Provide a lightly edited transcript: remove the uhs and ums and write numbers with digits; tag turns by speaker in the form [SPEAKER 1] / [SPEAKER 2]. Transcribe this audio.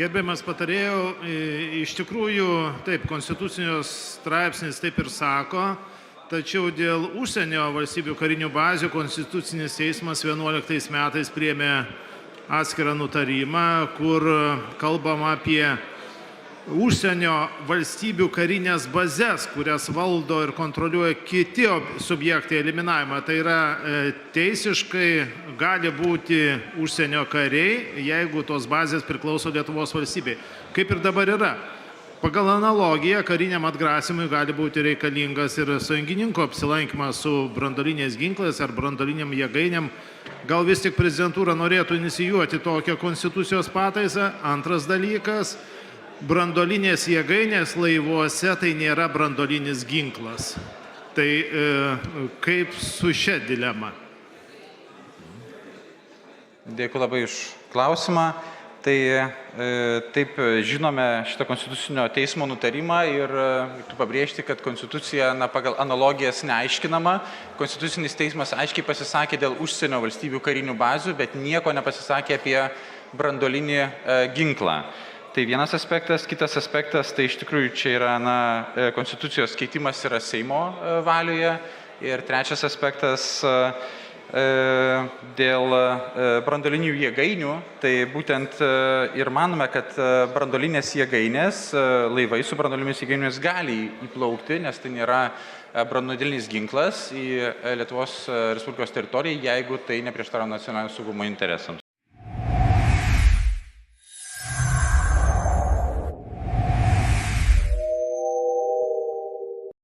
[SPEAKER 1] Gerbiamas patarėjau, iš tikrųjų, taip, konstitucijos straipsnis taip ir sako, tačiau dėl užsienio valstybių karinių bazių Konstitucinis teismas 11 metais priėmė atskirą nutarimą, kur kalbama apie užsienio valstybių karinės bazės, kurias valdo ir kontroliuoja kiti subjektai eliminavimą. Tai yra teisiškai gali būti užsienio kariai, jeigu tos bazės priklauso Lietuvos valstybei. Kaip ir dabar yra. Pagal analogiją kariniam atgrasimui gali būti reikalingas ir sąjungininko apsilankymas su brandoliniais ginklais ar brandoliniam jėgainėm. Gal vis tik prezidentūra norėtų inicijuoti tokią konstitucijos pataisą. Antras dalykas, brandolinės jėgainės laivuose tai nėra brandolinis ginklas. Tai kaip su šia dilema?
[SPEAKER 2] Dėkui labai už klausimą. Tai taip žinome šitą konstitucinio teismo nutarimą ir reiktų pabrėžti, kad konstitucija pagal analogijas neaiškinama. Konstitucinis teismas aiškiai pasisakė dėl užsienio valstybių karinių bazių, bet nieko nepasisakė apie brandolinį ginklą. Tai vienas aspektas, kitas aspektas, tai iš tikrųjų čia yra konstitucijos keitimas yra Seimo valioje. Ir trečias aspektas dėl brandolinių jėgainių, tai būtent ir manome, kad brandolinės jėgainės, laivai su brandolinimis jėgainėmis gali įplaukti, nes tai nėra brandolinis ginklas į Lietuvos Respublikos teritoriją, jeigu tai neprieštarauja nacionalinio saugumo interesams.